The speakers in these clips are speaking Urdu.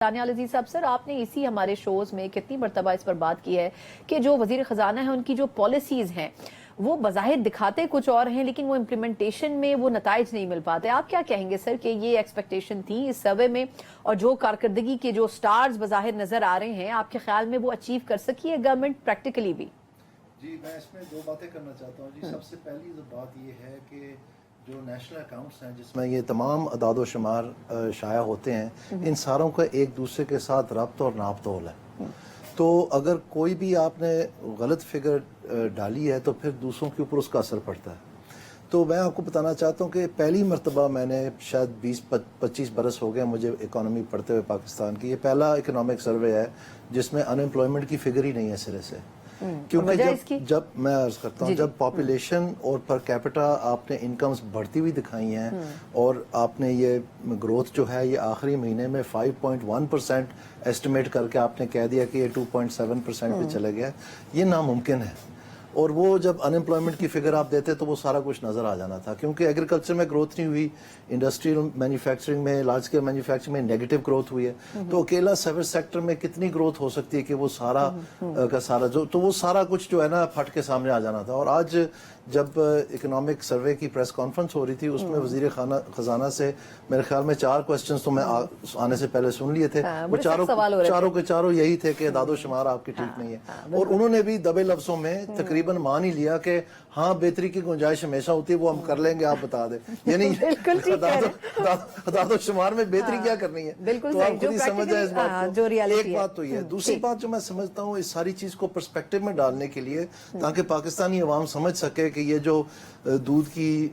دانیال عزیز صاحب سر، آپ نے اسی ہمارے شوز میں کتنی مرتبہ اس پر بات کی ہے کہ جو وزیر خزانہ ہیں ان کی جو پالیسیز ہیں وہ بظاہر دکھاتے کچھ اور ہیں لیکن وہ امپلیمنٹیشن میں وہ نتائج نہیں مل پاتے. آپ کیا کہیں گے سر کہ یہ ایکسپیکٹیشن تھی اس سروے میں اور جو کارکردگی کے جو سٹارز بظاہر نظر آ رہے ہیں آپ کے خیال میں وہ اچیو کر سکی ہے گورنمنٹ پریکٹیکلی بھی؟ جی میں اس میں دو باتیں کرنا چاہتا ہوں. جی سب سے پہلی بات یہ ہے کہ جو نیشنل اکاؤنٹس ہیں جس میں یہ تمام اعداد و شمار شائع ہوتے ہیں ان ساروں کا ایک دوسرے کے ساتھ ربط اور ناپ تول ہے. تو اگر کوئی بھی آپ نے غلط فگر ڈالی ہے تو پھر دوسروں کے اوپر اس کا اثر پڑتا ہے. تو میں آپ کو بتانا چاہتا ہوں کہ پہلی مرتبہ میں نے شاید 20-25 برس ہو گئے مجھے اکانومی پڑھتے ہوئے پاکستان کی, یہ پہلا اکنامک سروے ہے جس میں ان ایمپلائمنٹ کی فگر ہی نہیں ہے سرے سے. کیونکہ جب میں عرض کرتا ہوں جب پاپولیشن اور پر کیپٹا آپ نے انکمز بڑھتی ہوئی دکھائی ہیں اور آپ نے یہ گروتھ جو ہے یہ آخری مہینے میں 5.1% ایسٹیمیٹ کر کے آپ نے کہہ دیا کہ یہ 2.7% پہ چلے گیا, یہ ناممکن ہے. اور وہ جب ان ایمپلائمنٹ کی فگر آپ دیتے تو وہ سارا کچھ نظر آ جانا تھا, کیونکہ ایگریکلچر میں گروتھ نہیں ہوئی, انڈسٹریل مینوفیکچرنگ میں لارج اسکیل مینوفیکچرنگ میں نیگیٹو گروتھ ہوئی ہے. تو اکیلا سروس سیکٹر میں کتنی گروتھ ہو سکتی ہے کہ وہ سارا کا سارا تو وہ سارا کچھ جو ہے نا پھٹ کے سامنے آ جانا تھا. اور آج جب اکنامک سروے کی پریس کانفرنس ہو رہی تھی اس میں وزیر خزانہ سے میرے خیال میں 4 کوسچنز تو میں آنے سے پہلے سن لیے تھے, وہ چاروں کے چاروں یہی تھے کہ اعداد و شمار آپ کی ٹھیک نہیں ہے. اور انہوں نے بھی دبے لفظوں میں تقریباً مان ہی لیا کہ ہاں بہتری کی گنجائش ہمیشہ ہوتی ہے, وہ ہم کر لیں گے, آپ بتا دیں. یعنی اعداد و شمار میں بہتری کیا کرنی ہے, تو آپ خود ہی سمجھ جائیں اس بات کو. ایک بات تو یہ ہے. دوسری بات جو میں سمجھتا ہوں اس ساری چیز کو پرسپیکٹو میں ڈالنے کے لیے تاکہ پاکستانی عوام سمجھ سکے کہ یہ جو دودھ کی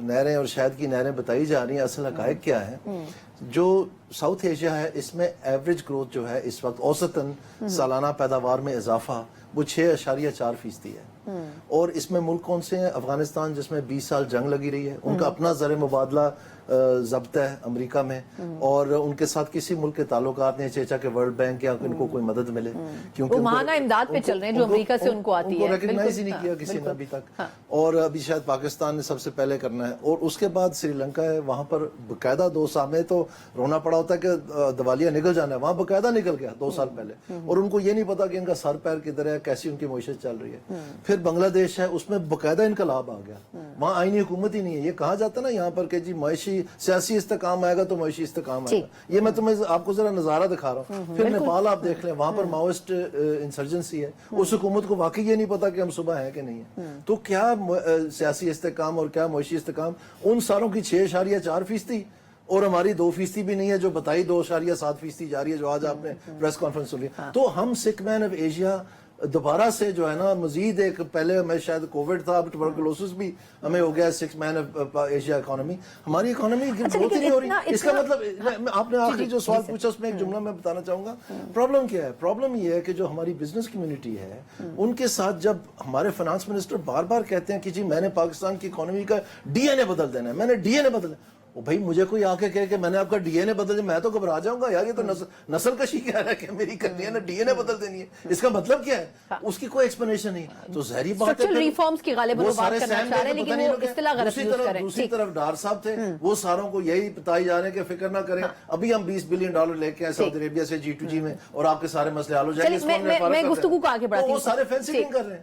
نہریں اور شہد کی نہریں بتائی جا رہی ہیں اصل حقائق کیا ہے. جو ساؤتھ ایشیا ہے اس میں ایوریج گروتھ جو ہے اس وقت اوسطاً سالانہ پیداوار میں اضافہ وہ 6.4% ہے. اور اس میں ملک کون سے ہیں؟ افغانستان جس میں 20 سال جنگ لگی رہی ہے, ان کا اپنا زر مبادلہ ضبط ہے امریکہ میں, اور ان کے ساتھ کسی ملک کے تعلقات نہیں چیچا کہ ورلڈ بینک یا ان کو کوئی مدد ملے, کیونکہ وہ ماہانہ امداد پہ چل رہے ہیں جو امریکہ سے ان کو آتی ہے, ریکگنائز ہی نہیں کیا کسی نے ابھی تک. اور ابھی شاید پاکستان نے سب سے پہلے کرنا ہے. اور اس کے بعد سری لنکا ہے, وہاں پر باقاعدہ 2 سال میں تو رونا پڑا ہوتا ہے کہ دیوالیہ نکل جانا ہے, وہاں باقاعدہ نکل گیا 2 سال پہلے, اور ان کو یہ نہیں پتا کہ ان کا سر پیر کدھر ہے, کیسی ان کی معیشت چل رہی ہے. پھر بنگلہ دیش ہے, اس میں باقاعدہ انقلاب آ گیا, وہاں آئینی حکومت ہی نہیں ہے. یہ کہا جاتا ہے نا یہاں پر کہ جی معاشی سیاسی استحکام آئے گا تو معاشی استحکام آئے گا. یہ میں تمہیں آپ کو ذرا نظارہ دکھا رہا ہوں. پھر نیپال آپ دیکھ لیں, وہاں پر ماؤسٹ انسرجنسی ہے, اس حکومت کو واقعی یہ نہیں پتا کہ ہم صبح ہیں کہ نہیں ہیں. تو کیا سیاسی استحکام اور کیا معاشی استحکام, ان ساروں کی 6.4% اور ہماری 2% بھی نہیں ہے جو بتائی 2.7% جا رہی ہے جو آج آپ نے پریس کانفرنس سنی. تو ہم سک مین آف ایشیا دوبارہ سے جو ہے نا مزید ایک, پہلے ہمیں شاید کووڈ تھا, اب ٹبرکلوسس بھی ہمیں ہو گیا, 6 مین آف ایشیا اکانومی, ہماری اکانومی گروتھ ہی نہیں ہو رہی. اس کا مطلب آپ نے آخری جو سوال پوچھا اس میں ایک جملہ میں بتانا چاہوں گا. پرابلم کیا ہے؟ پرابلم یہ ہے کہ جو ہماری بزنس کمیونٹی ہے ان کے ساتھ جب ہمارے فائنانس منسٹر بار بار کہتے ہیں کہ جی میں نے پاکستان کی اکانومی کا ڈی این اے بدل دینا ہے, میں نے ڈی این اے بدل دینا, بھائی مجھے کوئی آ کے کہے کہ میں نے آپ کا ڈی این اے بدل دیا, میں تو گھبرا جاؤں گا یار, یہ تو نسل کشی کہہ رہا ہے کہ میری کرنی ہے نا, ڈی این اے بدل دینی ہے, اس کا مطلب کیا ہے؟ اس کی کوئی ایکسپلینیشن نہیں. تو ظاہری بات ہے ریفارمز کی غالباً وہ بات کرنا چاہ رہے ہیں لیکن وہ اصطلاح غلط یوز کریں. دوسری طرف ڈار صاحب تھے, وہ ساروں کو یہی بتائی جا رہے ہیں کہ فکر نہ کریں, ابھی ہم $20 بلین لے کے آئے سعودی عربیہ سے G2G میں, اور آپ کے سارے مسئلے حل ہو جائیں گے. میں گفتگو کو آگے بڑھاتی ہوں. وہ سارے فینسنگ کر رہے ہیں.